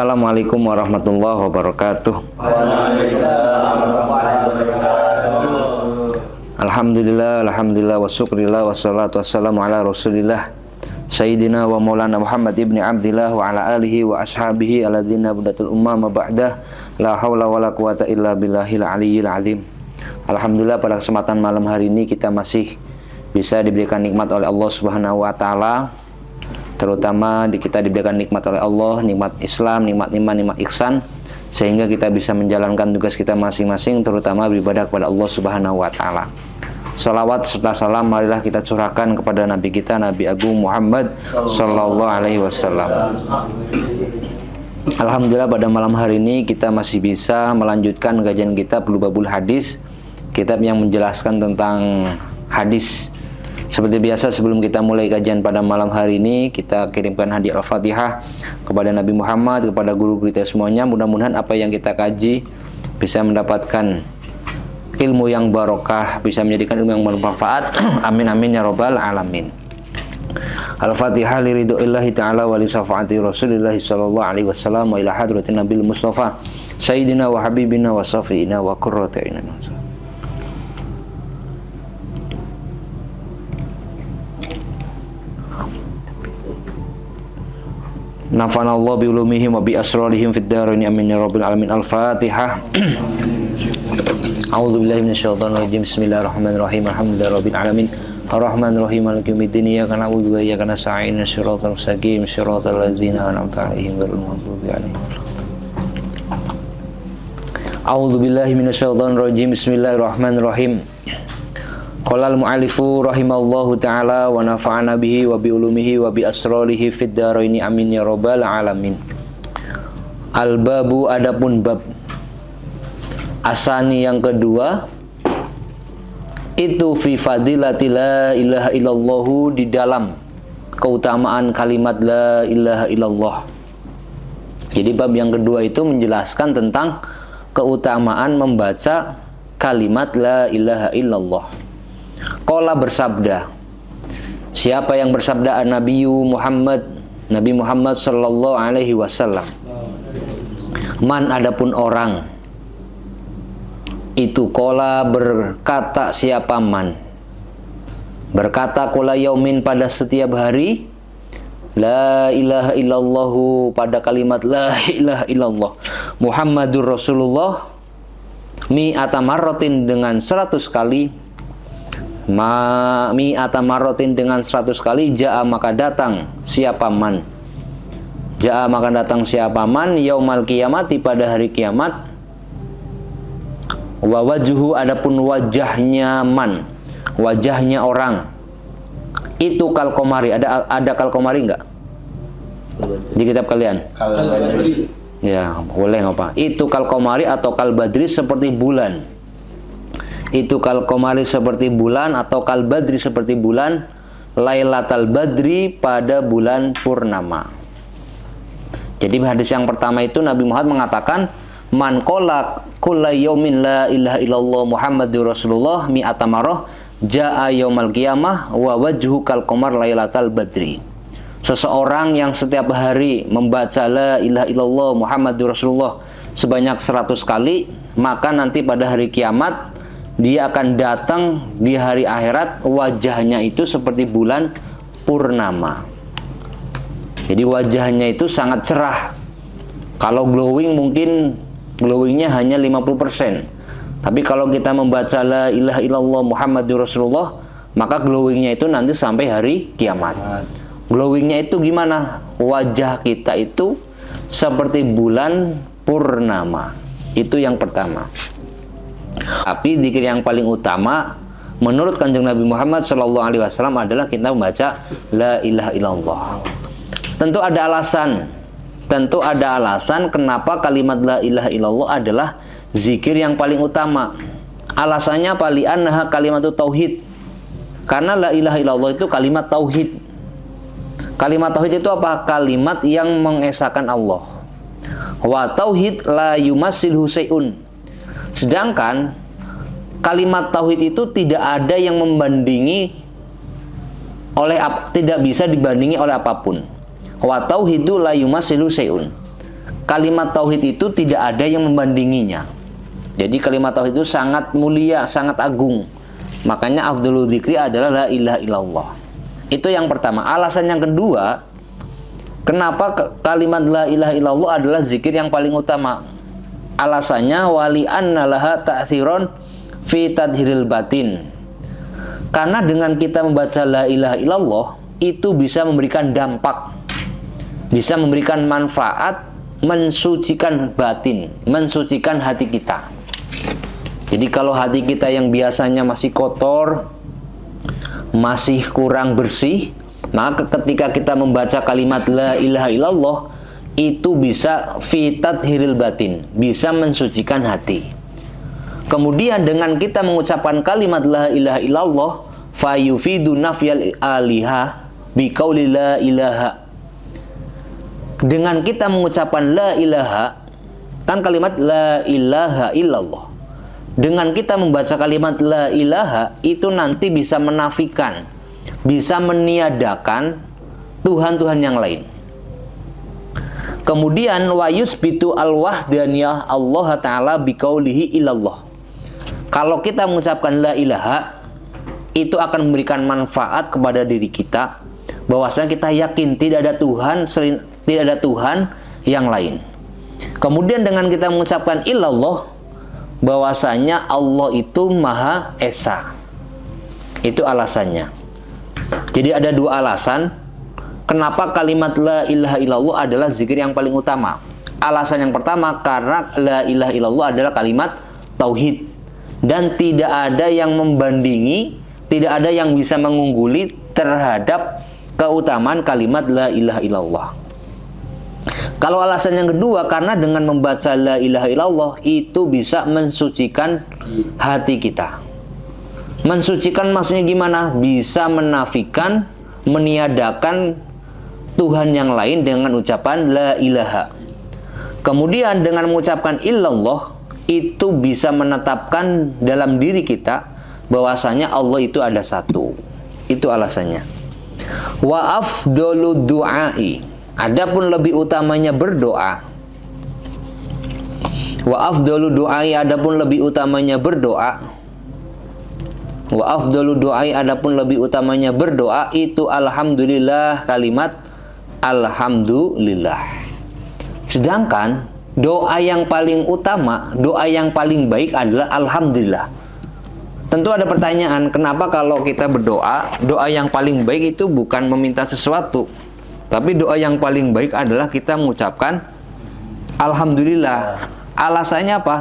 Assalamualaikum warahmatullahi wabarakatuh. Alhamdulillah wa syukrillah wassalatu wassalamu ala rasulillah Sayyidina wa maulana Muhammad ibni Abdillah wa ala alihi wa ashabihi aladzina budatul ummah ba'dah. La hawla wa la quwata illa billahil aliyyil azim. Alhamdulillah, pada kesempatan malam hari ini kita masih bisa diberikan nikmat oleh Allah Subhanahu wa taala. Terutama kita diberikan nikmat oleh Allah, nikmat Islam, nikmat iman, nikmat ihsan, sehingga kita bisa menjalankan tugas kita masing-masing, terutama beribadah kepada Allah Subhanahu wa taala. Salawat serta salam marilah kita curahkan kepada Nabi kita, Nabi Agung Muhammad sallallahu alaihi wasallam. Alhamdulillah, pada malam hari ini kita masih bisa melanjutkan kajian kitab Lubabul Hadis, kitab yang menjelaskan tentang hadis. Seperti biasa, sebelum kita mulai kajian pada malam hari ini, kita kirimkan hadiah Al-Fatihah kepada Nabi Muhammad, kepada guru kita semuanya. Mudah-mudahan apa yang kita kaji bisa mendapatkan ilmu yang barokah, bisa menjadikan ilmu yang bermanfaat. Amin amin ya rabbal alamin. Al-Fatihah li ridhoillahi ta'ala wa li syafaati Rasulillah sallallahu alaihi wasallam wa ila hadratin Nabil Mustafa Sayyidina wa habibina wa safiina wa qurratu a'yunina. Nafa'ana Allah bi ulumihim wa bi asrarihim fid dharain amin ya rabbil alamin. Al-Fatihah. A'udzu billahi minasyaitonir rajim. Bismillahirrahmanirrahim. Alhamdulillahi rabbil alamin. Ar-Rahmanir Rahim. Maliki yaumiddin. Iyyaka na'budu wa iyyaka nasta'in. Shiratal mustaqim. Shiratal ladzina an'amta 'alaihim ghairil maghdubi 'alaihim. A'udzu billahi minasyaitonir rajim. Bismillahirrahmanirrahim. Qala al-mu'allifu rahimallahu ta'ala wa nafa'ana bihi wa bi ulumihi wa bi asrarihi fid dharaini amin ya rabbal alamin. Al-babu, adapun bab asani yang kedua, itu fi fadilati la ilaha illallahu, di dalam keutamaan kalimat la ilaha illallah. Jadi bab yang kedua itu menjelaskan tentang keutamaan membaca kalimat la ilaha illallah. Qala bersabda, siapa yang bersabda? Nabi Muhammad sallallahu alaihi wasallam. Man, adapun orang itu, qala berkata siapa man, berkata qala yaumin, pada setiap hari, la ilaha illallahu, pada kalimat la ilaha illallah, Muhammadur Rasulullah, mi'ata marratin, dengan 100 kali, mi'ata marratin, dengan 100 kali, ja'a maka datang siapa man, ja'a maka datang siapa man, yaumal qiyamati, pada hari kiamat, wa wajhu, adapun wajahnya man, wajahnya orang itu kal komari. Ada kal komari enggak di kitab kalian? Ya, boleh ngapa? Itu kal komari atau kal badri, seperti bulan. Itu kal komari, seperti bulan, atau kal badri, seperti bulan, lailatal badri, pada bulan purnama. Jadi hadis yang pertama itu Nabi Muhammad mengatakan, man qala kulla yaumin la ilaha illallah Muhammadur Rasulullah mi'ata marrah jaa yaumal qiyamah wa wajhu kal qamar lailatal badri. Seseorang yang setiap hari membaca la ilaha illallah Muhammadur Rasulullah sebanyak 100 kali, maka nanti pada hari kiamat dia akan datang di hari akhirat, wajahnya itu seperti bulan purnama. Jadi wajahnya itu sangat cerah. Kalau glowing, mungkin glowingnya hanya 50%. Tapi kalau kita membaca la ilaha illallah Muhammadur Rasulullah, maka glowingnya itu nanti sampai hari kiamat. Glowingnya itu gimana? Wajah kita itu seperti bulan purnama. Itu yang pertama. Tapi zikir yang paling utama menurut Kanjeng Nabi Muhammad sallallahu alaihi wasallam adalah kita membaca la ilaha illallah. Tentu ada alasan kenapa kalimat la ilaha illallah adalah zikir yang paling utama. Alasannya apa? Li'annaha kalimatu tauhid. Karena la ilaha illallah itu kalimat tauhid. Kalimat tauhid itu apa? Kalimat yang mengesahkan Allah. Wa tauhid la yumassilhu syai'un. Sedangkan kalimat tauhid itu tidak ada yang membandingi tidak bisa dibandingi oleh apapun. Wa tauhidu la yumassilu syai'un. kalimat tauhid itu tidak ada yang membandinginya. Jadi kalimat tauhid itu sangat mulia, sangat agung. Makanya afdhalul dzikri adalah la ilaha illallah. Itu yang pertama. Alasan yang kedua, kenapa kalimat la ilaha illallah adalah zikir yang paling utama? Alasannya wali anna laha ta'tsiron fi tadhiril batin. Karena dengan kita membaca la ilaha illallah itu bisa memberikan dampak, bisa memberikan manfaat, mensucikan batin, mensucikan hati kita. Jadi kalau hati kita yang biasanya masih kotor, masih kurang bersih, maka ketika kita membaca kalimat la ilaha illallah itu bisa fitat hiril batin, bisa mensucikan hati. Kemudian dengan kita mengucapkan kalimat la ilaha illallah fayufidu nafyal aliha biqauli la ilaha. Dengan kita mengucapkan la ilaha, kan kalimat la ilaha illallah. Dengan kita membaca kalimat la ilaha, itu nanti bisa menafikan, bisa meniadakan Tuhan-Tuhan yang lain. Kemudian wa yusbitu al-wahdaniyah Allah Ta'ala biqaulihi illallah. Kalau kita mengucapkan la ilaha, itu akan memberikan manfaat kepada diri kita, bahwasanya kita yakin tidak ada Tuhan yang lain. Kemudian dengan kita mengucapkan illallah, bahwasanya Allah itu Maha Esa. Itu alasannya. Jadi ada dua alasan kenapa kalimat la ilaha illallah adalah zikir yang paling utama. Alasan yang pertama, karena la ilaha illallah adalah kalimat tauhid dan tidak ada yang membandingi, tidak ada yang bisa mengungguli terhadap keutamaan kalimat la ilaha illallah. Kalau alasan yang kedua, karena dengan membaca la ilaha illallah itu bisa mensucikan hati kita. Mensucikan maksudnya gimana? Bisa menafikan, meniadakan Tuhan yang lain dengan ucapan la ilaha. Kemudian dengan mengucapkan illallah itu bisa menetapkan dalam diri kita bahwasanya Allah itu ada satu. Itu alasannya. Wa afdalu du'ai, adapun lebih utamanya berdoa. Wa afdalu du'ai, adapun lebih utamanya berdoa. Wa afdalu du'ai, adapun lebih utamanya berdoa itu alhamdulillah, kalimat alhamdulillah. Sedangkan doa yang paling utama, doa yang paling baik adalah alhamdulillah. Tentu ada pertanyaan, kenapa kalau kita berdoa, doa yang paling baik itu bukan meminta sesuatu, tapi doa yang paling baik adalah kita mengucapkan alhamdulillah. Alasannya apa?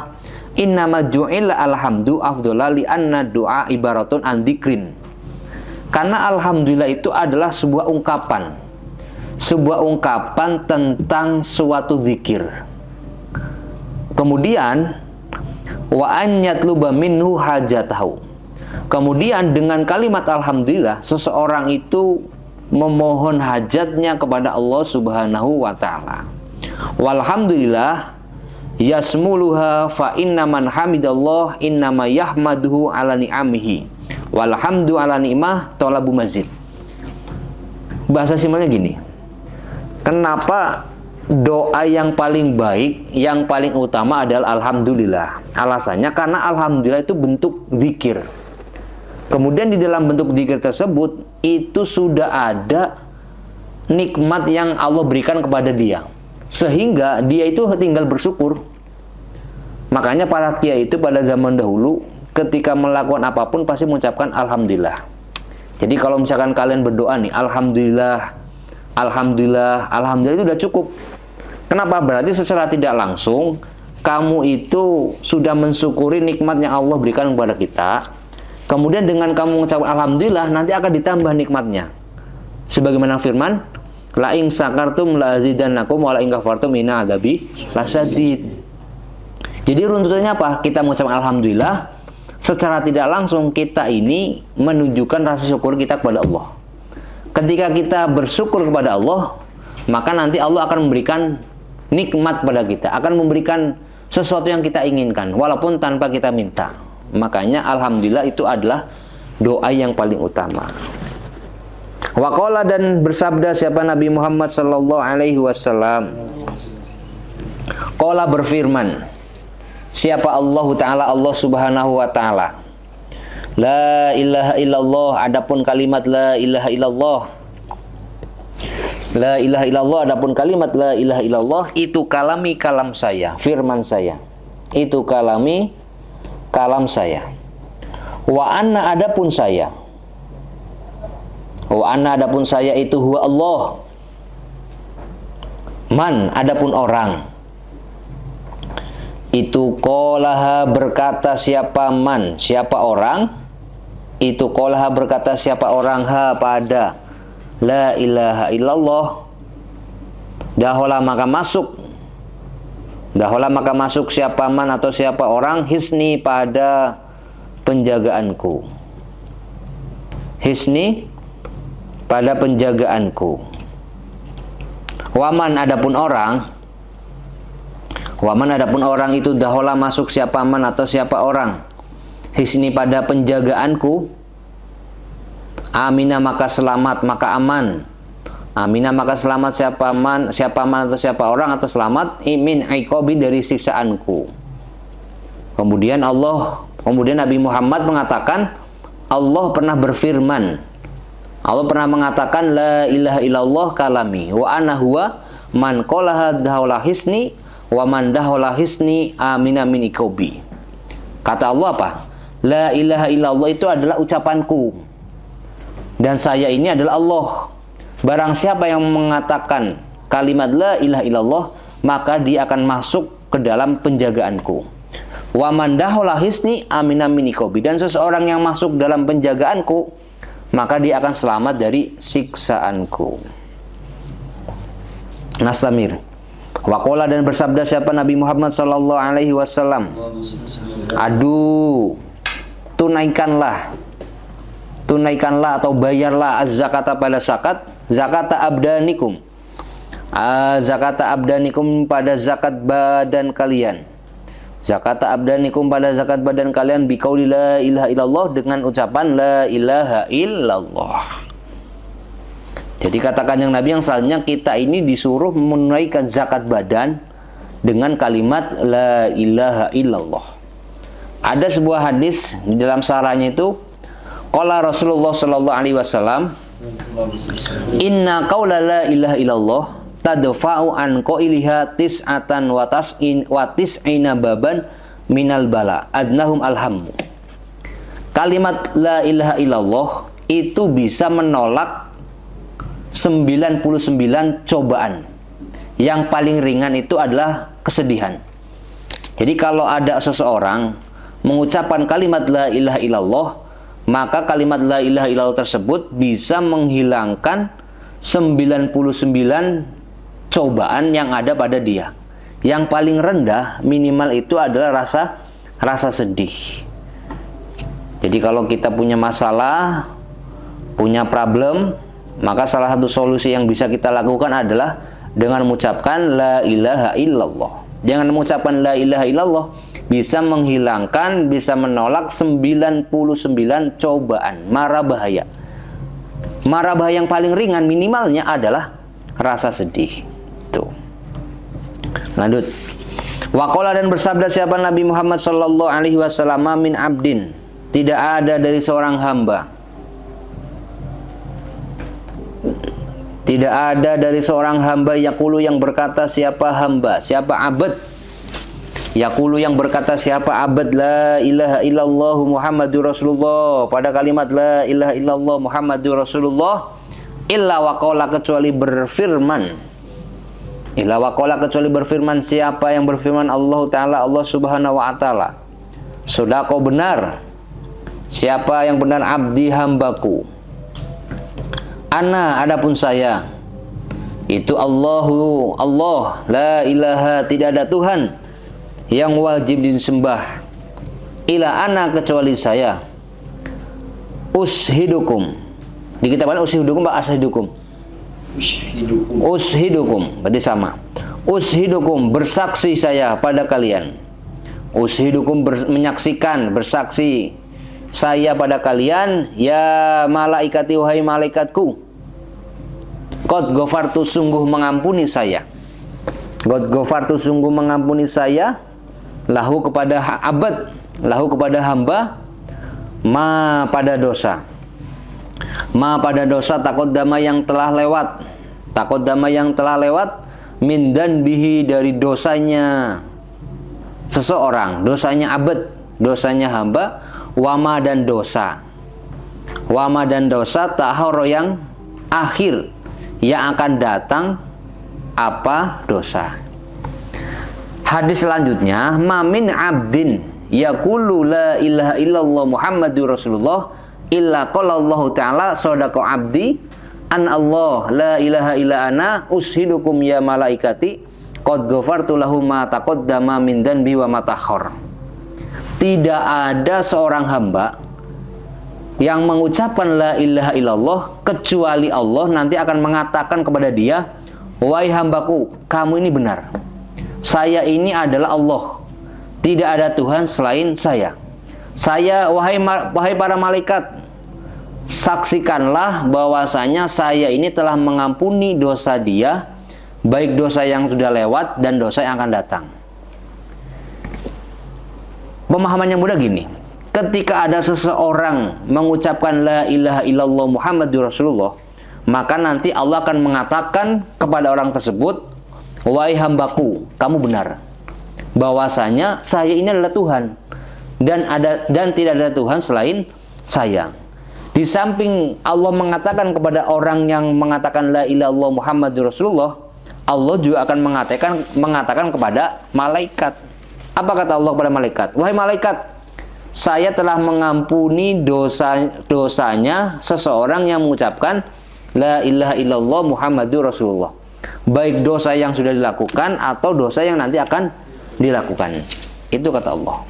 Innama ju'ila alhamdu afdhala li anna du'a ibaratun an dzikrin. Karena alhamdulillah itu adalah sebuah ungkapan. Sebuah ungkapan tentang suatu zikir. Kemudian wa an yatluba minhu hajatahu. Kemudian dengan kalimat alhamdulillah seseorang itu memohon hajatnya kepada Allah Subhanahu wa taala. Walhamdulillah yasmuluha fa inna man hamidallah innama yahmaduhu ala ni'amihi walhamdu ala ni'mah talabu mazid. Bahasa simpelnya gini. Kenapa doa yang paling baik, yang paling utama adalah alhamdulillah? Alasannya karena alhamdulillah itu bentuk zikir. Kemudian di dalam bentuk zikir tersebut itu sudah ada nikmat yang Allah berikan kepada dia, sehingga dia itu tinggal bersyukur. Makanya para kiai itu pada zaman dahulu ketika melakukan apapun pasti mengucapkan alhamdulillah. Jadi kalau misalkan kalian berdoa nih, alhamdulillah, alhamdulillah, alhamdulillah, itu udah cukup. Kenapa? Berarti secara tidak langsung kamu itu sudah mensyukuri nikmat yang Allah berikan kepada kita. Kemudian dengan kamu mengucapkan alhamdulillah, nanti akan ditambah nikmatnya. Sebagaimana firman, la in sakartum la azidannakum wa la in kafartum inna adzabi lasyadid. Jadi runtutannya apa? Kita mengucapkan alhamdulillah, secara tidak langsung kita ini menunjukkan rasa syukur kita kepada Allah. Ketika kita bersyukur kepada Allah, maka nanti Allah akan memberikan nikmat pada kita, akan memberikan sesuatu yang kita inginkan walaupun tanpa kita minta. Makanya alhamdulillah itu adalah doa yang paling utama. Waqala, dan bersabda siapa Nabi Muhammad sallallahu alaihi wasallam, Qala berfirman, siapa Allah Ta'ala, Allah Subhanahu wa Ta'ala. La ilaha illallah, adapun kalimat la ilaha illallah. La ilaha illallah, adapun kalimat la ilaha illallah, itu kalami kalam saya, firman saya. Itu kalami kalam saya. Wa anna adapun saya. Wa anna adapun saya itu huwa Allah. Man adapun orang. Itu qolaha berkata siapa man, siapa orang. Itu qolaha berkata siapa orang ha pada la ilaha illallah. Dahola maka masuk siapa man atau siapa orang hisni pada penjagaanku. Hisni pada penjagaanku. Waman adapun orang itu dahola masuk siapa man atau siapa orang hisni pada penjagaanku. Amina maka selamat, maka aman. Amina maka selamat siapa man atau siapa orang atau selamat min iqabi dari siksaanku. Kemudian Nabi Muhammad mengatakan, Allah pernah berfirman, Allah pernah mengatakan la ilaha illallah kalami wa ana huwa man qalaha dahola hisni wa man dahola hisni amina min iqabi. Kata Allah apa? La ilaha illallah itu adalah ucapanku dan saya ini adalah Allah. Barang siapa yang mengatakan kalimat la ilaha illallah, maka dia akan masuk ke dalam penjagaanku. Wa man dahola hisni amina min iqabi, dan seseorang yang masuk dalam penjagaanku, maka dia akan selamat dari siksaanku. Nastamir. Waqala dan bersabda siapa Nabi Muhammad sallallahu alaihi wasallam, aduh, tunaikanlah atau bayarlah az-zakata pada zakata abdanikum. Zakata abdanikum pada zakat badan kalian. Zakata abdanikum pada zakat badan kalian biqauli la ilaha illallah, dengan ucapan la ilaha illallah. Jadi katakan yang Nabi yang selanjutnya, kita ini disuruh menunaikan zakat badan dengan kalimat la ilaha illallah. Ada sebuah hadis di dalam sarahnya itu, qala Rasulullah sallallahu alaihi wasallam, inna qaula la ilaha illallah tadfa'u an qailiha tis'atan wa tis'ina baban minal bala adnahum alhammu. Kalimat la ilaha illallah itu bisa menolak 99 cobaan. Yang paling ringan itu adalah kesedihan. Jadi kalau ada seseorang mengucapkan kalimat la ilaha illallah, maka kalimat la ilaha illallah tersebut bisa menghilangkan 99 cobaan yang ada pada dia. Yang paling rendah minimal itu adalah rasa sedih. Jadi kalau kita punya masalah, punya problem, maka salah satu solusi yang bisa kita lakukan adalah dengan mengucapkan la ilaha illallah. Jangan mengucapkan la ilaha illallah bisa menghilangkan, bisa menolak 99 cobaan, mara bahaya. Mara bahaya yang paling ringan minimalnya adalah rasa sedih. Tuh. Lanjut. Waqala dan bersabda siapa Nabi Muhammad sallallahu alaihi wasallam, min abdin, tidak ada dari seorang hamba. Tidak ada dari seorang hamba yaqulu yang berkata siapa hamba, siapa abad. Yaqulu yang berkata siapa abad la ilaha illallah Muhammadur Rasulullah, pada kalimat la ilaha illallah Muhammadur Rasulullah, illa waqala kecuali berfirman. Illa waqala kecuali berfirman siapa yang berfirman Allah Ta'ala, Allah Subhanahu wa Ta'ala. Sodako benar. Siapa yang benar abdi hambaku. Ana adapun saya itu Allahu Allah, la ilaha tidak ada Tuhan yang wajib disembah ila ana kecuali saya. Ushidukum, di kitab mana ushidukum pak ashidukum? Ushidukum berarti sama. Ushidukum bersaksi saya pada kalian. Ushidukum menyaksikan, bersaksi saya pada kalian, ya malaikati wahai malaikatku, qad ghafartu sungguh mengampuni saya. God ghafartu sungguh mengampuni saya, lahu kepada abad, lahu kepada hamba, ma pada dosa. Ma pada dosa taqaddama yang telah lewat. Taqaddama yang telah lewat min danbihi dari dosanya seseorang, dosanya abad, dosanya hamba, wama dan dosa. Wama dan dosa tahoro yang akhir yang akan datang apa dosa. Hadis selanjutnya, mamin abdin yaqulu la ilaha illallah Muhammadur Rasulullah illa qala Allah taala sadaqa abdi an Allah la ilaha illa ana ushidukum ya malaikati qad ghafartu lahu ma taqaddama min danbi wa ma ta'akhkhar. Tidak ada seorang hamba yang mengucapkan la ilaha illallah kecuali Allah nanti akan mengatakan kepada dia, wahai hambaku, kamu ini benar. Saya ini adalah Allah. Tidak ada Tuhan selain saya. Wahai para malaikat, saksikanlah bahwasanya saya ini telah mengampuni dosa dia, baik dosa yang sudah lewat dan dosa yang akan datang. Pemahamannya mudah gini. Ketika ada seseorang mengucapkan la ilaha illallah Muhammadur Rasulullah, maka nanti Allah akan mengatakan kepada orang tersebut, wahai hambaku, kamu benar. Bahwasanya saya ini adalah Tuhan dan tidak ada Tuhan selain saya. Di samping Allah mengatakan kepada orang yang mengatakan la ilaha illallah Muhammadur Rasulullah, Allah juga akan mengatakan kepada malaikat. Apa kata Allah kepada malaikat? Wahai malaikat, saya telah mengampuni dosanya seseorang yang mengucapkan la ilaha illallah Muhammadur Rasulullah. Baik dosa yang sudah dilakukan atau dosa yang nanti akan dilakukan. Itu kata Allah.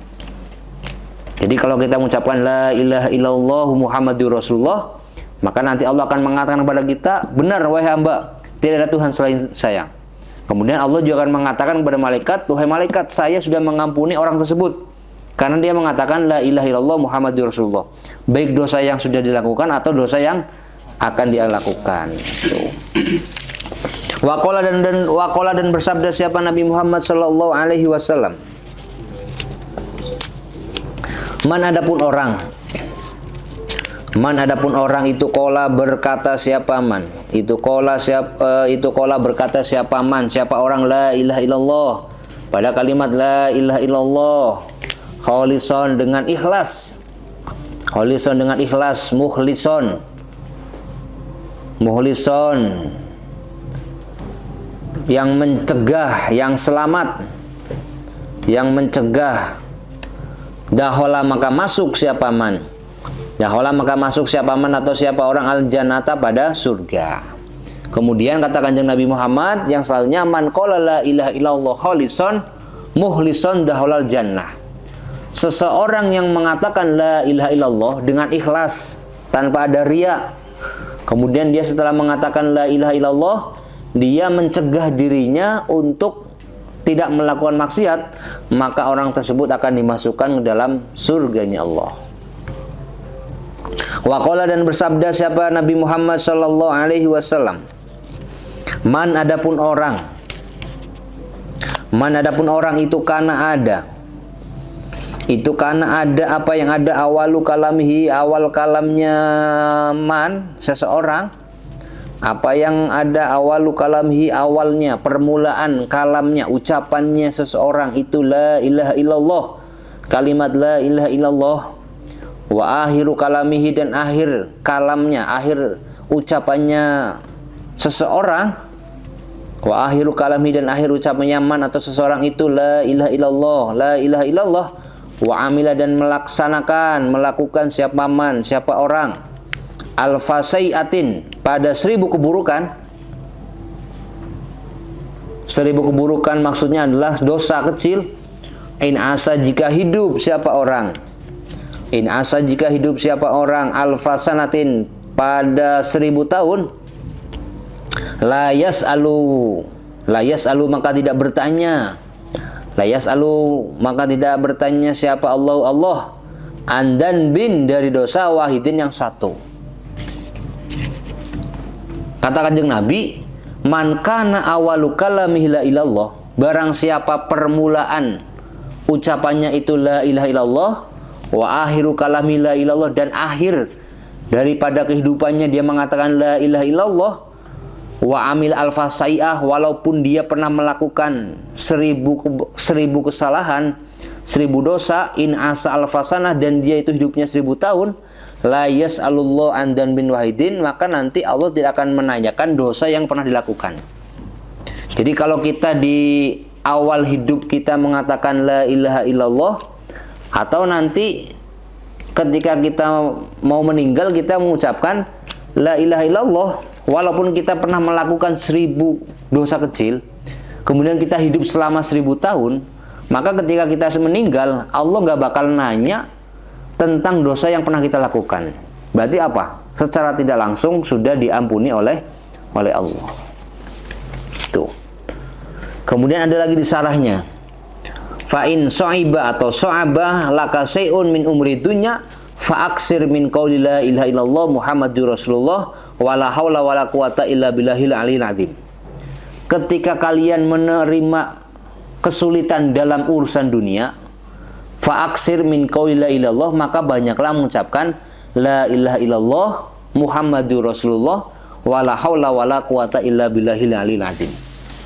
Jadi kalau kita mengucapkan la ilaha illallah Muhammadur Rasulullah, maka nanti Allah akan mengatakan kepada kita, benar wahai hamba, tidak ada Tuhan selain saya. Kemudian Allah juga akan mengatakan kepada malaikat, wahai malaikat, saya sudah mengampuni orang tersebut karena dia mengatakan la ilaha illallah Muhammadur Rasulullah. Baik dosa yang sudah dilakukan atau dosa yang akan dia lakukan. Waqala dan bersabda siapa Nabi Muhammad sallallahu alaihi wasallam. Man adapun orang itu kola berkata siapa man. Itu kola berkata siapa man, siapa orang la ilaha illallah. Pada kalimat la ilaha illallah khalisan dengan ikhlas. Khalisan dengan ikhlas, muhlison yang mencegah, yang selamat, yang mencegah. Dahola maka masuk siapa man. Dahola maka masuk siapa man atau siapa orang al-jannata pada surga. Kemudian kata Kanjeng Nabi Muhammad yang selanjutnya, man qala la ilaha illallah khalisan muhlison daholal jannah. Seseorang yang mengatakan la ilaha illallah dengan ikhlas tanpa ada riya. Kemudian dia setelah mengatakan la ilaha illallah, dia mencegah dirinya untuk tidak melakukan maksiat, maka orang tersebut akan dimasukkan ke dalam surganya Allah. Waqala dan bersabda siapa Nabi Muhammad sallallahu alaihi wasallam. Man adapun orang itu karena ada. Itu karena ada apa yang ada awalu kalamihi, awal kalamnya man seseorang. Apa yang ada awalu kalamihi, awalnya, permulaan kalamnya, ucapannya seseorang itu la ilaha illallah. Kalimat la ilaha illallah. Wa akhiru kalamihi dan akhir kalamnya, akhir ucapannya seseorang. Wa akhiru kalamihi dan akhir ucapannya man atau seseorang itu la ilaha illallah, la ilaha illallah. Wa amila dan melakukan siapa man, siapa orang alfasaiatin pada 1000 keburukan. 1000 keburukan maksudnya adalah dosa kecil. In asa jika hidup siapa orang. In asa jika hidup siapa orang alfasanatin pada 1000 tahun. La yas'alu maka tidak bertanya. La yas'alu maka tidak bertanya siapa Allah andan bin dari dosa wahidin yang satu. Kata Kanjeng Nabi, man kana awalu kalamihi la ilallah, barang siapa permulaan ucapannya itu la ilaha illallah, wa akhiru kalami la ilallah, dan akhir daripada kehidupannya dia mengatakan la ilaha illallah, wa amil alfasai'ah, walaupun dia pernah melakukan 1000 kesalahan, 1000 dosa, in asa alfasanah, dan dia itu hidupnya 1000 tahun, la yas'alullah an dan bin wahidin, maka nanti Allah tidak akan menanyakan dosa yang pernah dilakukan. Jadi kalau kita di awal hidup kita mengatakan la ilaha illallah, atau nanti ketika kita mau meninggal kita mengucapkan la ilaha illallah, walaupun kita pernah melakukan 1000 dosa kecil, kemudian kita hidup selama 1000 tahun, maka ketika kita meninggal, Allah nggak bakal nanya tentang dosa yang pernah kita lakukan. Berarti apa? Secara tidak langsung sudah diampuni oleh Allah. Tuh. Kemudian ada lagi di sarahnya, fa in so'iba atau so'abah laka say'un min umri dunya fa aksir min qauli la ilaha illallah Muhammadur Rasulullah wala haula wala quwata illa billahil aliyil azim. Ketika kalian menerima kesulitan dalam urusan dunia, fa aksir min qauli la ilaha illallah, maka banyaklah mengucapkan la ilaha illallah Muhammadur Rasulullah wala haula wala quwata illa billahil aliyil azim.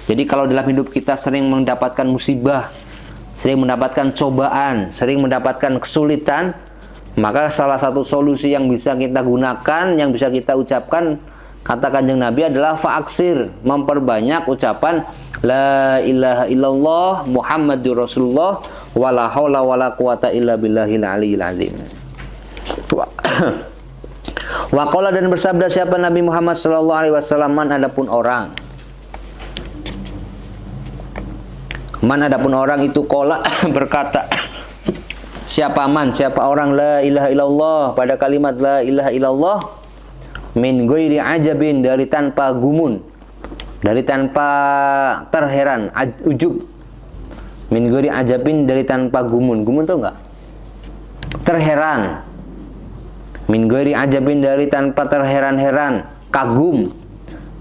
Jadi kalau dalam hidup kita sering mendapatkan musibah, sering mendapatkan cobaan, sering mendapatkan kesulitan, maka salah satu solusi yang bisa kita gunakan, yang bisa kita ucapkan, kata Kanjeng Nabi adalah fa'aksir, memperbanyak ucapan la ilaha illallah Muhammadur Rasulullah wala haula wala quwata illa billahil aliyil azim. Wa qala, dan bersabda siapa Nabi Muhammad sallallahu alaihi wasallam, man adapun orang itu qala berkata, siapa orang la ilaha illallah, pada kalimat la ilaha illallah, min ghairi ajabin, dari tanpa gumun, dari tanpa terheran, ujub. Min ghairi ajabin, dari tanpa gumun. Gumun tuh enggak? Terheran. Min ghairi ajabin, dari tanpa terheran-heran, kagum.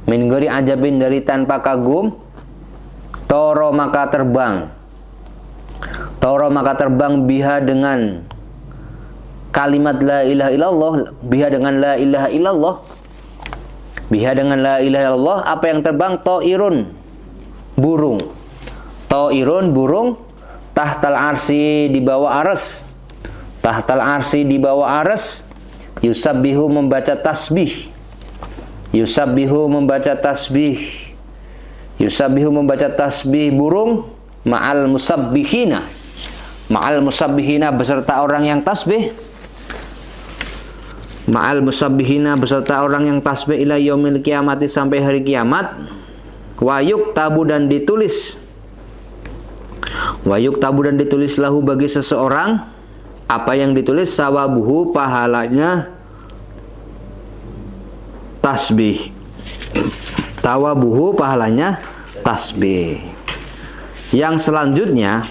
Min ghairi ajabin, dari tanpa kagum, toro maka terbang. Toro maka terbang biha dengan kalimat la ilaha illallah, biha dengan la ilaha illallah, biha dengan la ilaha illallah, apa yang terbang? To'irun, burung. To'irun, burung, tahtal arsi, di bawah arsy, tahtal arsi, di bawah arsy, yusabbihu, membaca tasbih, yusabbihu, membaca tasbih, yusabbihu, membaca tasbih burung, ma'al musabbihina, ma'al musabbihina, beserta orang yang tasbih, ma'al musabbihina, beserta orang yang tasbih, ila yaumil kiamati, sampai hari kiamat. Wayuk tabu, dan ditulis, wayuk tabu, dan ditulis lahu, bagi seseorang, apa yang ditulis? Sawabuhu, pahalanya tasbih. Tawabuhu, pahalanya tasbih. Yang selanjutnya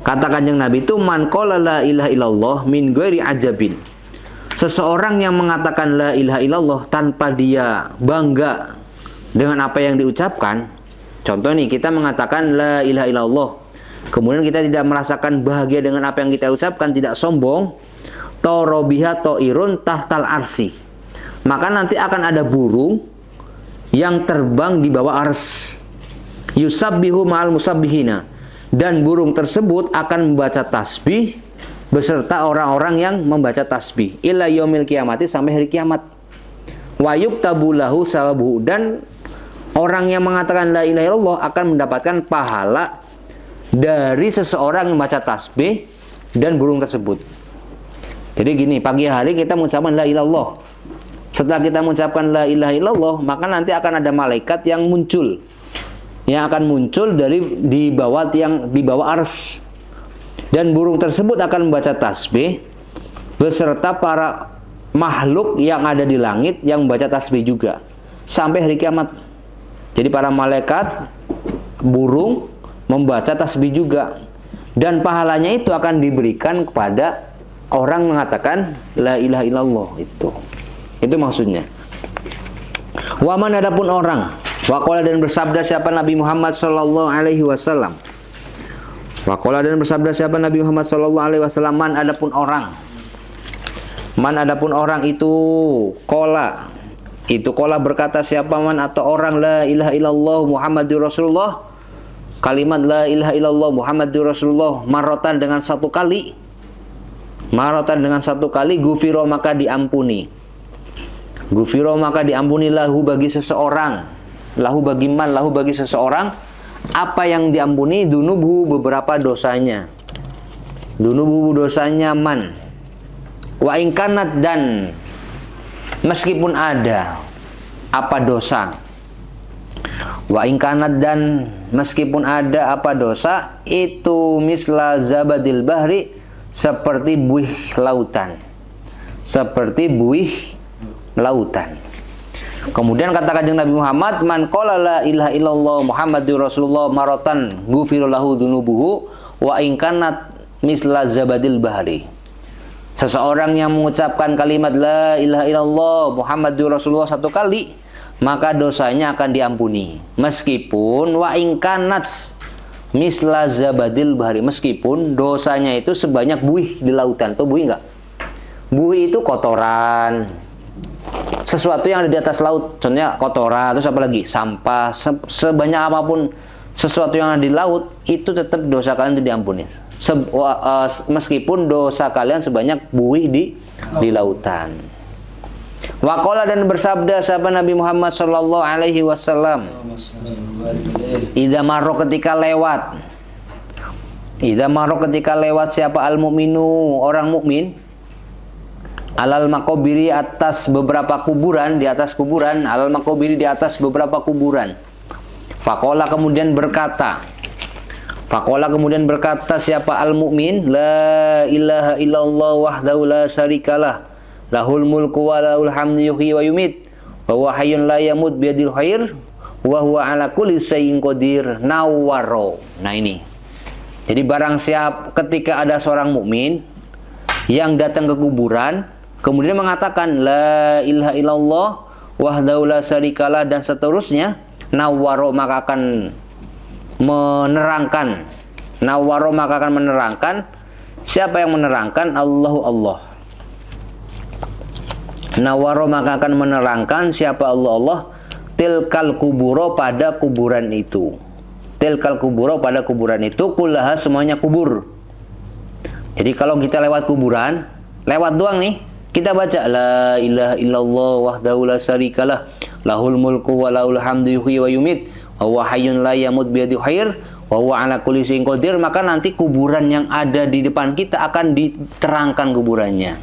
kata Kanjeng Nabi itu, man qala la ilaha illallah min ghairi ajabin, seseorang yang mengatakan la ilaha illallah tanpa dia bangga dengan apa yang diucapkan. Contoh nih, kita mengatakan la ilaha illallah, kemudian kita tidak merasakan bahagia dengan apa yang kita ucapkan, tidak sombong, torobiha to'irun tahtal arsi, maka nanti akan ada burung yang terbang di bawah ars, yusabbihu ma'al musabbihina, dan burung tersebut akan membaca tasbih beserta orang-orang yang membaca tasbih, ila yaumil kiamati, sampai hari kiamat. Wa yuktabu lahu sawabuhu, dan orang yang mengatakan la ilaha illallah akan mendapatkan pahala dari seseorang yang membaca tasbih dan burung tersebut. Jadi gini, pagi hari kita mengucapkan la ilaha illallah. Setelah kita mengucapkan la ilaha illallah, maka nanti akan ada malaikat yang muncul, yang akan muncul dari di bawah ars, dan burung tersebut akan membaca tasbih beserta para makhluk yang ada di langit yang membaca tasbih juga sampai hari kiamat. Jadi para malaikat, burung membaca tasbih juga, dan pahalanya itu akan diberikan kepada orang mengatakan la ilaha illallah. Itu maksudnya. Waman, adapun orang Waqala dan bersabda siapa Nabi Muhammad sallallahu alaihi wasallam. Waqala dan bersabda siapa Nabi Muhammad sallallahu alaihi wasallam, man adapun orang. Man adapun orang itu qala. Itu qala berkata siapa man atau orang la ilaha illallah Muhammadur Rasulullah. Kalimat la ilaha illallah Muhammadur Rasulullah marratan dengan satu kali. Marratan dengan satu kali gufiro maka diampuni. Gufiro maka diampuni lahu bagi seseorang. Lahu bagi man, lahu bagi seseorang. Apa yang diampuni? Dunubuhu beberapa dosanya. Dunubuhu dosanya man. Wa ingkanat dan meskipun ada apa dosa. Wa ingkanat dan meskipun ada apa dosa itu misla zabadil bahri seperti buih lautan. Seperti buih lautan. Kemudian kata Kanjeng Nabi Muhammad, man qala la ilaha illallah Muhammadur Rasulullah maratan ghufira lahu dzunubuhu wa in kanat misla zabadil bahri. Seseorang yang mengucapkan kalimat la ilaha illallah Muhammadur Rasulullah satu kali, maka dosanya akan diampuni. Meskipun wa in kanat misla zabadil bahri, meskipun dosanya itu sebanyak buih di lautan. Tuh buih enggak? Buih itu kotoran. Sesuatu yang ada di atas laut, contohnya kotoran, terus apa lagi? Sampah, sebanyak apapun sesuatu yang ada di laut, itu tetap dosa kalian itu diampuni. Meskipun dosa kalian sebanyak buih di lautan. Waqala dan bersabda sahabat Nabi Muhammad sallallahu alaihi wasallam, idza marra ketika lewat. Idza marra ketika lewat siapa al-mu'minu, orang mukmin, alal makobiri atas beberapa kuburan, di atas kuburan, alal makobiri di atas beberapa kuburan. Faqala kemudian berkata. Faqala kemudian berkata siapa al-mu'min, la ilaha illallah wahdahu la syarikalah, lahul mulku wa lahul hamdu yuhyi wa yumit, wa huwa hayyun la yamut biyadil khair, wa huwa ala kulli syai'in qadir nawwaro. Nah ini. Jadi barang siapa ketika ada seorang mukmin yang datang ke kuburan kemudian mengatakan la ilaha illallah wahdahu la syarikalah dan seterusnya, nawwaro maka akan menerangkan. Nawwaro maka akan menerangkan. Siapa yang menerangkan? Allahu Allah. Nawwaro maka akan menerangkan siapa Allah tilkal kuburo pada kuburan itu. Tilkal kuburo pada kuburan itu kullaha semuanya kubur. Jadi kalau kita lewat kuburan, lewat doang nih, kita baca la ilaha illallah wahdahu la syarikalah, lahul mulku wa lahul hamdu yuhyi wa yumit, wa huwa hayyun la yamut biyadihi khair, wa huwa ala kulli syai'in qadir. Maka nanti kuburan yang ada di depan kita akan diterangkan kuburannya.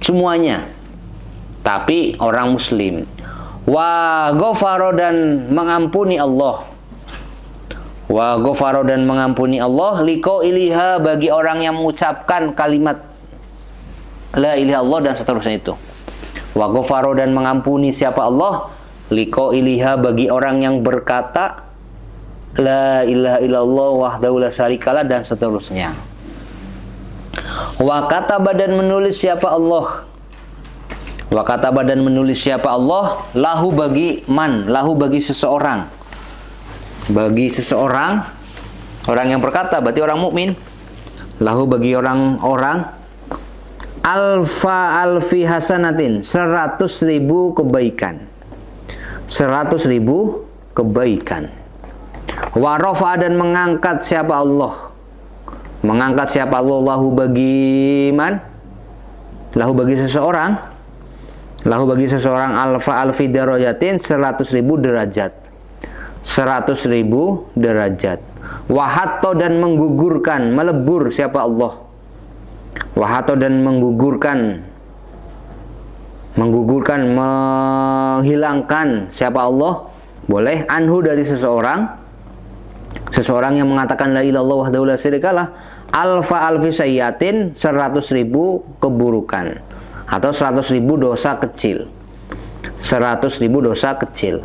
Semuanya. Tapi orang muslim. Wa ghafara dan mengampuni Allah. Wa ghafara dan mengampuni Allah liqa iliha bagi orang yang mengucapkan kalimat la ilaha illallah dan seterusnya itu. Wa ghafara dan mengampuni siapa Allah liqa iliha bagi orang yang berkata la ilaha illallah wahdahu la syarikalah dan seterusnya. Wa kataba dan menulis siapa Allah. Wa kataba dan menulis siapa Allah lahu bagi man, lahu bagi seseorang. Bagi seseorang, orang yang berkata berarti orang mukmin. Lahu bagi orang-orang alfi hasanatin 100.000 kebaikan. 100.000 kebaikan. Wa rafa dan mengangkat siapa Allah. Mengangkat siapa Allah lahu bagi man? Lahu bagi seseorang. Lahu bagi seseorang alfi darajatin 100.000 derajat. 100.000 derajat. Wa hatta dan menggugurkan, melebur siapa Allah. Wahato dan menggugurkan, menghilangkan siapa Allah, boleh anhu dari seseorang yang mengatakan la ilaha illallah wahdahu la syarikalah, alfi sayyatin 100.000 keburukan atau 100.000 dosa kecil. 100.000 dosa kecil.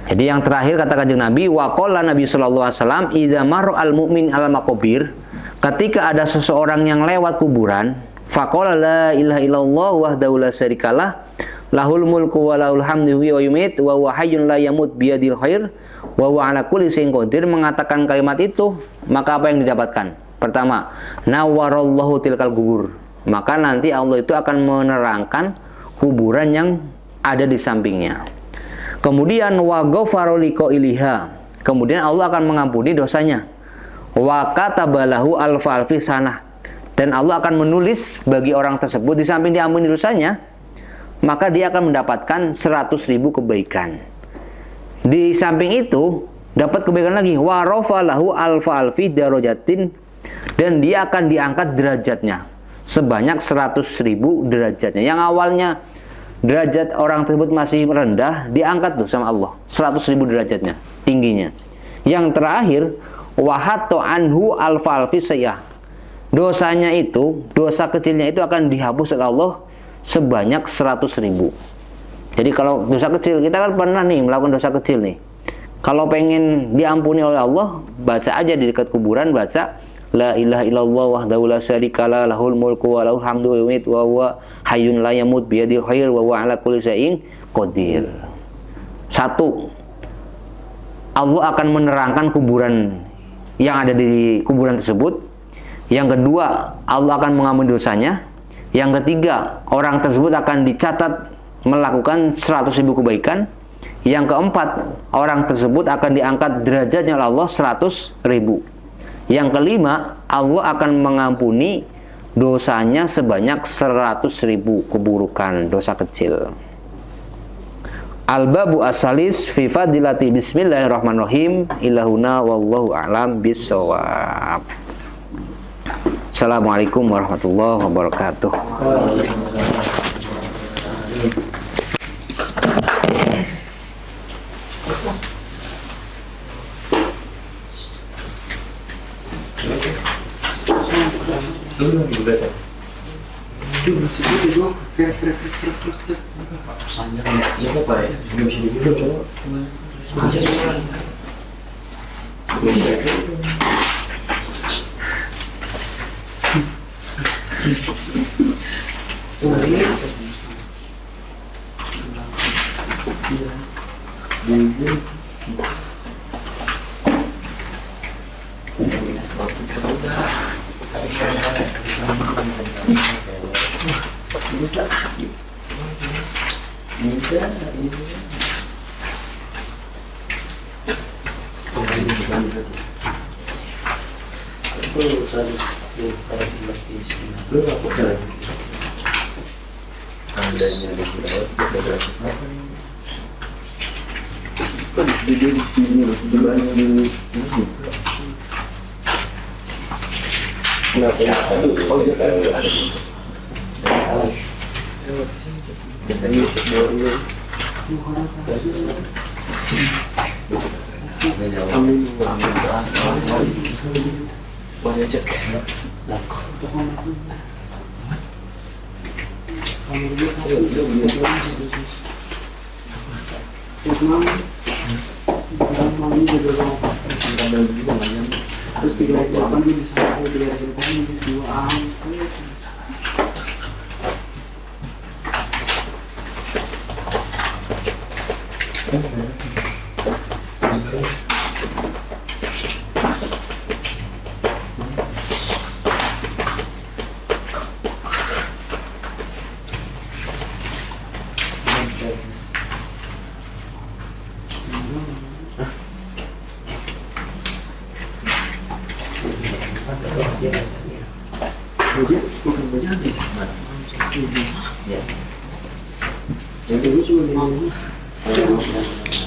Jadi yang terakhir kata Kanjeng Nabi, waqala Nabi sallallahu alaihi wasallam idza marra al mu'min al maqabir, ketika ada seseorang yang lewat kuburan, faqala la ilaha illallah wahdahu la syarikalah, lahul mulku wa lahul hamdu wa yumit wa huwa hayyun la yamut biyadil khair wa huwa ala kulli syai'in qadir, mengatakan kalimat itu, maka apa yang didapatkan? Pertama, nawwarallahu tilkal kubur, maka nanti Allah itu akan menerangkan kuburan yang ada di sampingnya. Kemudian wa ghafara liqailiha, kemudian Allah akan mengampuni dosanya. Wa katabalahu alfa-alfi sanah, dan Allah akan menulis bagi orang tersebut, di samping diampuni dosanya, maka dia akan mendapatkan 100.000 kebaikan. Di samping itu dapat kebaikan lagi, wa rafalahu alfa-alfi darajatin, dan dia akan diangkat derajatnya sebanyak 100.000 derajatnya. Yang awalnya derajat orang tersebut masih rendah, diangkat tuh sama Allah 100.000 derajatnya, tingginya. Yang terakhir, wahato anhu alfa-alfi sayyah, dosanya itu, dosa kecilnya itu akan dihapus oleh Allah sebanyak 100.000. Jadi kalau dosa kecil, kita kan pernah nih melakukan dosa kecil nih, kalau pengen diampuni oleh Allah, baca aja di dekat kuburan, baca la ilaha illallah wahdahu la syarikalah lahul mulku wa lahul hamdu wa yumit wa huwa hayyun la yamut biyadil khair wa huwa ala kulli syai'in qadir. Satu, Allah akan menerangkan kuburan yang ada di kuburan tersebut. Yang kedua, Allah akan mengampuni dosanya. Yang ketiga, orang tersebut akan dicatat melakukan 100.000 kebaikan. Yang keempat, orang tersebut akan diangkat derajatnya oleh Allah 100.000. Yang kelima, Allah akan mengampuni dosanya sebanyak 100.000 keburukan, dosa kecil. Al-babu as-salis fi fadilati bismillahirrahmanirrahim. Ilahuna wallahu a'lam bissawab. Assalamualaikum warahmatullahi wabarakatuh.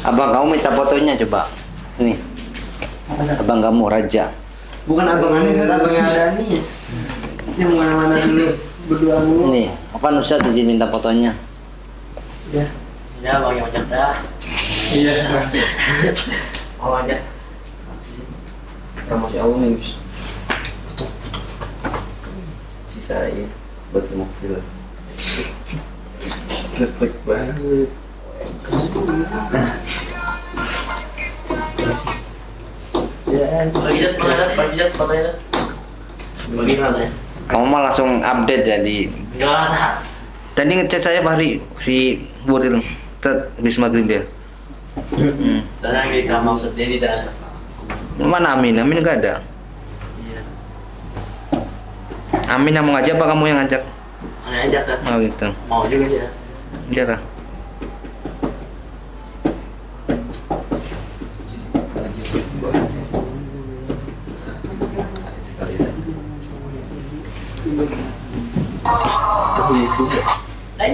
Abang kamu minta fotonya coba. Nih. Abang kamu Raja. Bukan abang Anis, abangnya ada Anis. Yang mana-mana dulu berdua mulu. Nih, apa Ustaz izin minta fotonya? Ya. Ya, bang yang macam dah. Iya. Mau aja. Masya Allah nih. Sisa ini buat mobil. Lepek banget. Ya, Pak fotonya. Bagaimana ya? Kamu mah langsung update jadi. Enggak ada. Tadi ngechat saya Pak Hari si Boril. Habis maghrib dia. Dan lagi kamu sendiri dah. Mana Amin? Amin nggak ada. Iya. Amin yang mau ngajak apa kamu yang ngajak? Aneh aja kan. Oh gitu. Mau juga dia. Iya lah.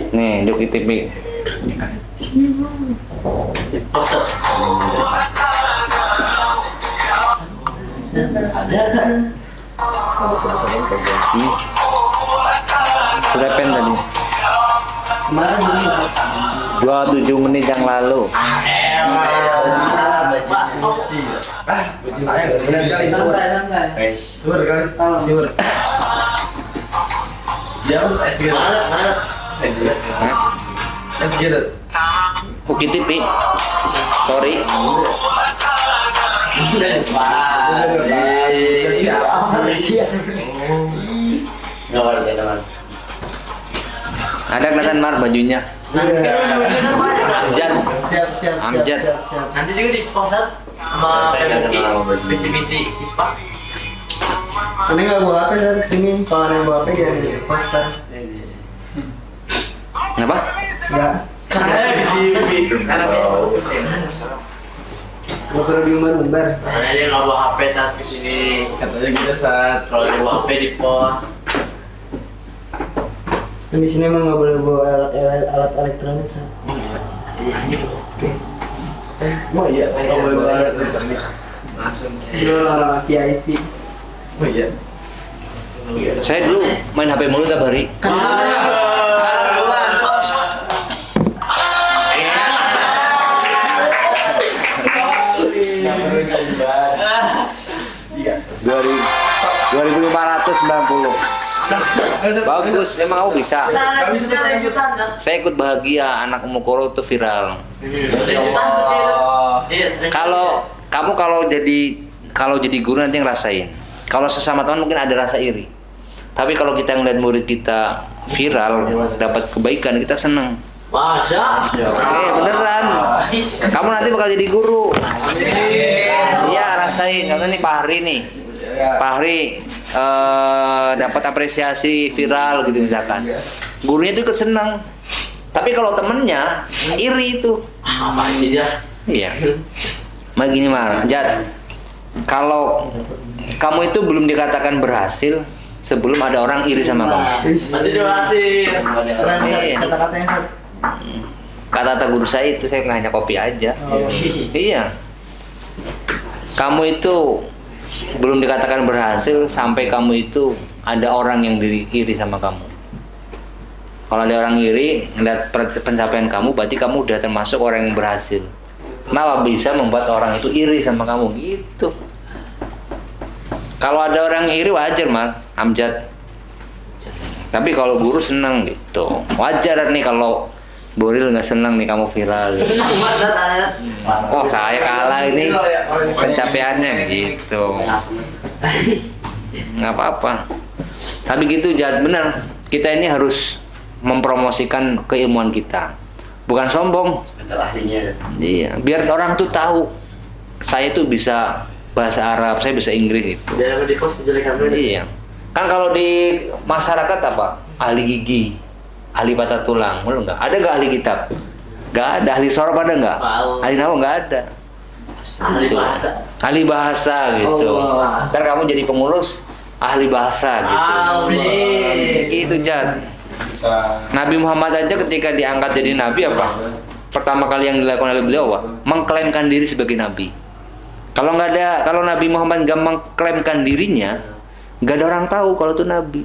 Nih, Duki TV. Poster. Ada kan? Sudah pen tadi. Kemarin dulu 27 menit yang lalu. santai. Sur kali. Tolong. Sur. Dia harus SG. Mana? Hah? SG tuh. Duki TV. Sorry. Nggak harus ya teman. Ada kelihatan Mar bajunya. Amjad. Siap. Amjad. Nanti juga di sponsor sama Pemuki, visi-visi ISPA. Ini nggak bawa HP saya kesini. Kalau ada yang bawa HP ya di poster. Kenapa? Ya. Karena di TV. Gak perlu diumbar-umbar. Karena dia nggak bawa HP saat kesini. Katanya gitu saat. Kalau dia bawa HP di pos. Kan di sini emang nggak boleh bawa alat elektronik. Sa. Oh iya, nggak boleh bawa elektronik. Langsung. Jual orang VIP. Oh iya. Saya dulu main HP mulu tiap hari. Dari 2.590. Bagus, emang kamu bisa. Nggak bisa ikutan kan? Saya ikut bahagia, anak Umukoro itu viral. Kalau kamu kalau jadi guru nanti ngerasain. Kalau sesama teman mungkin ada rasa iri. Tapi kalau kita ngeliat murid kita viral, dapat kebaikan, kita seneng. Masa? Beneran. Kamu nanti bakal jadi guru. Iya, rasain. Contohnya nih Pak Hari nih. Pak Hari dapat apresiasi viral gitu misalkan. Gurunya itu ikut seneng. Tapi kalau temennya iri itu. Apa sih dia? Iya. Mas gini Mar, Jad. Kalau kamu itu belum dikatakan berhasil sebelum ada orang iri sama kamu. Nanti jelasin. Keren, Sa. Iya. Kata-katanya Sa. Kata-kata guru saya itu saya hanya kopi aja. Iya. Kamu itu belum dikatakan berhasil sampai kamu itu ada orang yang iri sama kamu. Kalau ada orang iri ngeliat pencapaian kamu, berarti kamu udah termasuk orang yang berhasil. Kenapa bisa membuat orang itu iri sama kamu gitu? Kalau ada orang iri wajar Mar, Amjad. Tapi kalau guru senang gitu, wajar nih kalau Boril nggak senang nih kamu viral. Senang banget tanya. Oh saya kalah ini pencapaiannya gitu. Nggak apa-apa. Tapi gitu Jad, benar. Kita ini harus mempromosikan keilmuan kita, bukan sombong. Betul ahlinya. Iya, biar orang tuh tahu saya tuh bisa bahasa Arab, saya bisa Inggris itu. Biar di pos kejelekan dulu. Iya. Kan kalau di masyarakat apa? Ahli gigi, ahli patah tulang, belum nggak? Ada nggak ahli kitab? Nggak ada. Ahli sorab ada nggak? Wow. Ahli nahu nggak ada. Ahli Gitu. bahasa. Ahli bahasa gitu. Allah. Ntar kamu jadi pengurus ahli bahasa gitu. Amin. Gitu Jad. Nabi Muhammad aja ketika diangkat jadi nabi apa? Pertama kali yang dilakukan oleh beliau apa? Mengklaimkan diri sebagai nabi. Kalau Nabi Muhammad nggak mengklaimkan dirinya, nggak ada orang tahu kalau itu nabi.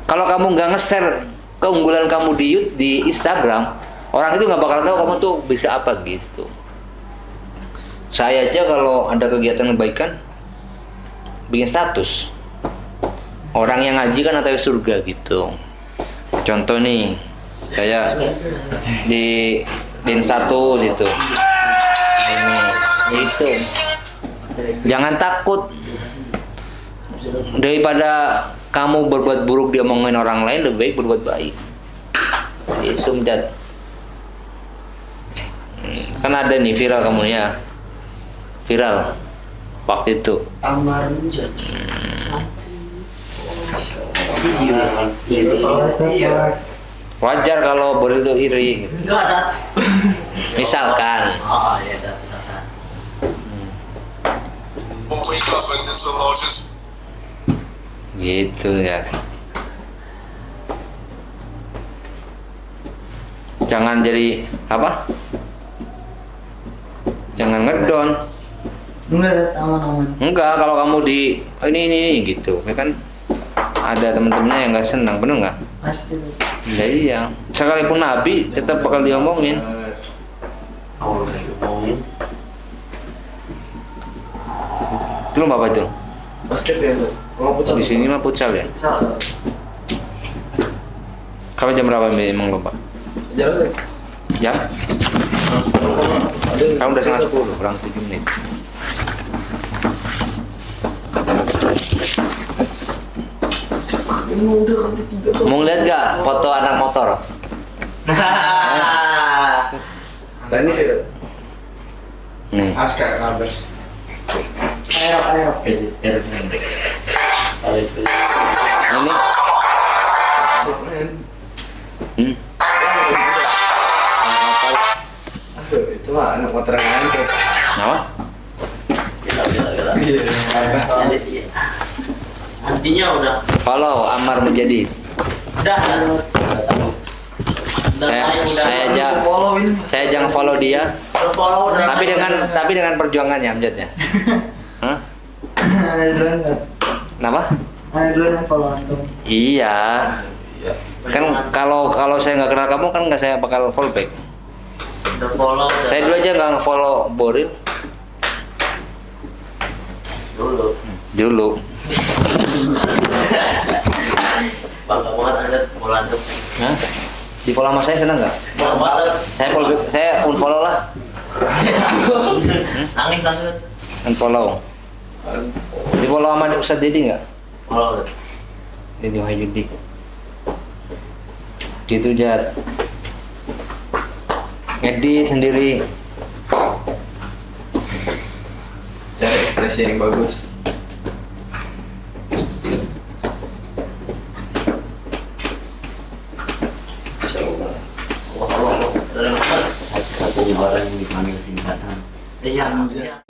Kalau kamu nggak nge-share keunggulan kamu di Instagram, orang itu nggak bakal tahu kamu tuh bisa apa gitu. Saya aja kalau ada kegiatan kebaikan, bikin status. Orang yang ngaji kan atau surga gitu. Contoh nih, saya di status itu. Ini, itu. Jangan takut. Daripada kamu berbuat buruk diomongin orang lain, lebih baik berbuat baik. Itu Jat. Kan ada nih viral kamu ya. Viral waktu itu. Amar Mujad. Wajar kalau Boril itu iri gitu. Enggak, Dat. Misalkan Oh, iya, Dat, misalkan. gitu ya. Jangan jadi apa? Jangan ngedon. Enggak, Dat, aman-aman. Enggak, kalau kamu di ini gitu, ya kan ada teman-temannya yang nggak senang, bener nggak? Pasti, Dat. Ya iya. Sekalipun Nabi tetap bakal diomongin. Oh, ngomongin. Itu lo apa itu? Basket ya tuh. Mau pucat Di sini mah futsal ya. Kamu jam berapa emang lomba? Jalan sih. Jam? Ada. Kamu udah setengah 10, kurang 7 menit. Ini udah kan tiga tuh. Mau ngeliat gak foto anak motor? Nah ini saya. Nih. Askar Kabers. Ayo. Edit. Ini. Hmm. Aduh, itu mah anak motor yang lain tuh. Apa? Gila. Jadi, nantinya udah Follow Amar Menjadi. udah tahu. Saya jangan follow dia, Udah follow, udah tapi dengan perjuangannya Amjadnya. Hah? Ada duluan, Dat. Kenapa? Ada duluan yang follow antum. Iya. Iya. Kan kalau saya nggak kenal kamu kan nggak saya bakal follow back. udah follow. Saya dulu aja nggak follow Boril dulu. Bangga banget Anda follow antum. Hah? Di follow sama saya seneng nggak? Bangga banget. Saya follow, saya unfollow lah. Nangis langsung. Unfollow. Di follow sama Ustadz Dedi nggak? Follow. Dedi Wahyudi. Gitu Jat. Ngedit sendiri. Cari ekspresi yang bagus. Satu orang yang dipanggil singkatan. Iya.